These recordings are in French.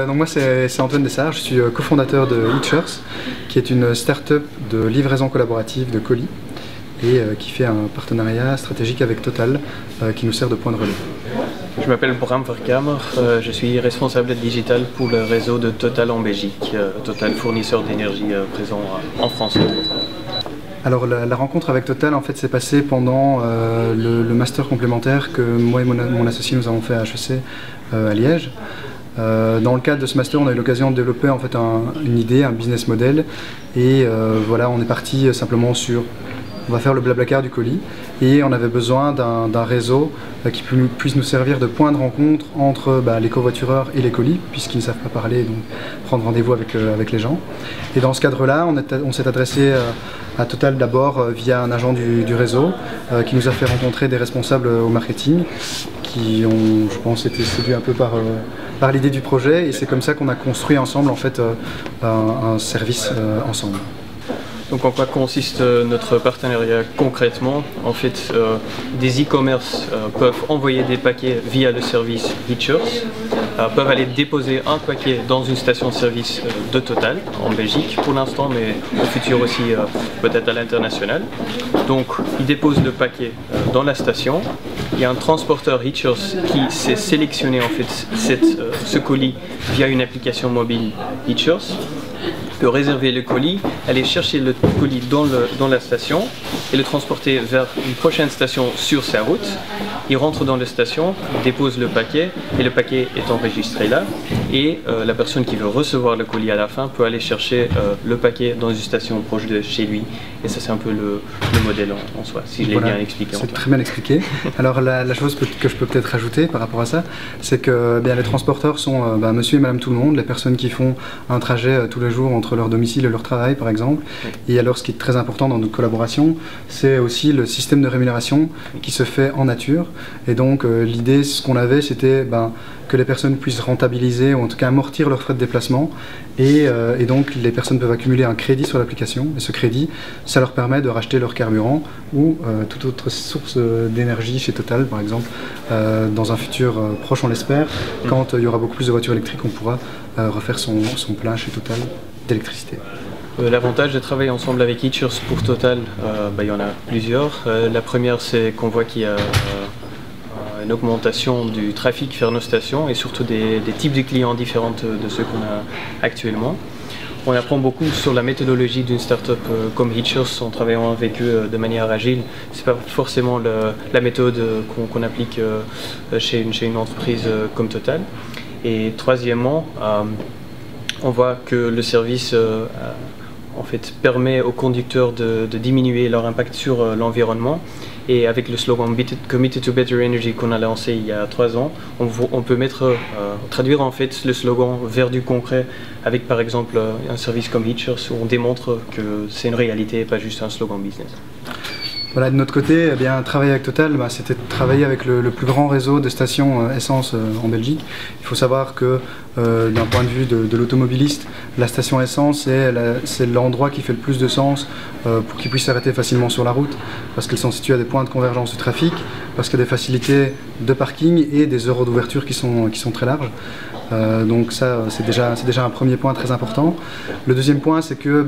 Donc moi c'est Antoine Dessart, je suis cofondateur de Hitchers, qui est une start-up de livraison collaborative de colis et qui fait un partenariat stratégique avec Total qui nous sert de point de relais. Je m'appelle Bram Verkamer, je suis responsable digital pour le réseau de Total en Belgique, Total fournisseur d'énergie présent en France. Alors la rencontre avec Total en fait s'est passée pendant le master complémentaire que moi et mon associé nous avons fait à HEC à Liège. Dans le cadre de ce master, on a eu l'occasion de développer en fait une idée, un business model, et voilà, on est parti simplement sur on va faire le Blablacar du colis, et on avait besoin d'un réseau qui puisse nous servir de point de rencontre entre les covoitureurs et les colis, puisqu'ils ne savent pas parler, donc prendre rendez-vous avec les gens. Et dans ce cadre-là, on s'est adressé à Total d'abord via un agent du réseau qui nous a fait rencontrer des responsables au marketing qui ont, je pense, été séduits un peu par l'idée du projet, et c'est comme ça qu'on a construit ensemble en fait un service ensemble. Donc en quoi consiste notre partenariat concrètement? En fait, des e-commerce peuvent envoyer des paquets via le service Hitchers, peuvent aller déposer un paquet dans une station-service de Total en Belgique pour l'instant, mais au futur aussi peut-être à l'international. Donc ils déposent le paquet dans la station. Il y a un transporteur Hitchers qui sait sélectionner en fait ce colis via une application mobile Hitchers, peut réserver le colis, aller chercher le colis dans la station et le transporter vers une prochaine station sur sa route. Il rentre dans la station, dépose le paquet et le paquet est enregistré là, et la personne qui veut recevoir le colis à la fin peut aller chercher le paquet dans une station proche de chez lui, et ça c'est un peu le modèle en soi, si je l'ai bien expliqué. C'est très bien expliqué. Alors la chose que je peux peut-être rajouter par rapport à ça, c'est que les transporteurs sont monsieur et madame tout le monde, les personnes qui font un trajet tous les jours entre leur domicile et leur travail par exemple. Oui. Et alors ce qui est très important dans notre collaboration, c'est aussi le système de rémunération qui se fait en nature. Et donc l'idée, ce qu'on avait, c'était que les personnes puissent rentabiliser ou en tout cas amortir leurs frais de déplacement, et donc les personnes peuvent accumuler un crédit sur l'application, et ce crédit, ça leur permet de racheter leur carburant ou toute autre source d'énergie chez Total par exemple, dans un futur proche on l'espère, quand il y aura beaucoup plus de voitures électriques, on pourra refaire son plein chez Total d'électricité. L'avantage de travailler ensemble avec Hitchers pour Total, il y en a plusieurs. La première, c'est qu'on voit qu'il y a une augmentation du trafic vers nos stations et surtout des types de clients différents de ceux qu'on a actuellement. On apprend beaucoup sur la méthodologie d'une start-up comme Hitchers en travaillant avec eux de manière agile. C'est pas forcément la méthode qu'on applique chez une entreprise comme Total. Et troisièmement, on voit que le service en fait, permet aux conducteurs de diminuer leur impact sur l'environnement. Et avec le slogan Committed to Better Energy qu'on a lancé il y a 3 ans, on peut traduire en fait le slogan vers du concret avec par exemple un service comme Hitchers où on démontre que c'est une réalité et pas juste un slogan business. Voilà, de notre côté, travailler avec Total, c'était travailler avec le plus grand réseau de stations essence en Belgique. Il faut savoir que d'un point de vue de l'automobiliste, la station essence, c'est l'endroit qui fait le plus de sens pour qu'ils puissent s'arrêter facilement sur la route, parce qu'elles sont situées à des points de convergence du trafic, parce qu'il y a des facilités de parking et des heures d'ouverture qui sont très larges. Donc ça, c'est déjà un premier point très important. Le deuxième point, c'est que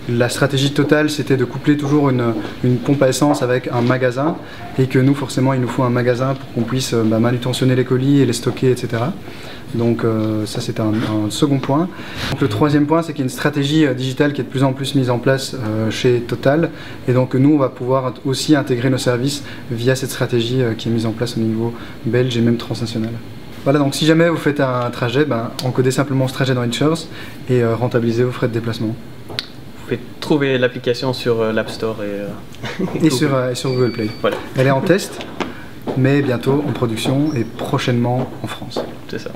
la stratégie Total, c'était de coupler toujours une pompe à essence avec un magasin, et que nous, forcément, il nous faut un magasin pour qu'on puisse manutentionner les colis et les stocker, etc. Donc ça, c'est un second point. Donc, le troisième point, c'est qu'il y a une stratégie digitale qui est de plus en plus mise en place chez Total, et donc nous, on va pouvoir aussi intégrer nos services via cette stratégie qui est mise en place au niveau belge et même transnational. Voilà, donc si jamais vous faites un trajet, encodez simplement ce trajet dans Hitchers et rentabilisez vos frais de déplacement. Vous pouvez trouver l'application sur l'App Store et sur Google Play. Voilà. Elle est en test, mais bientôt en production et prochainement en France. C'est ça.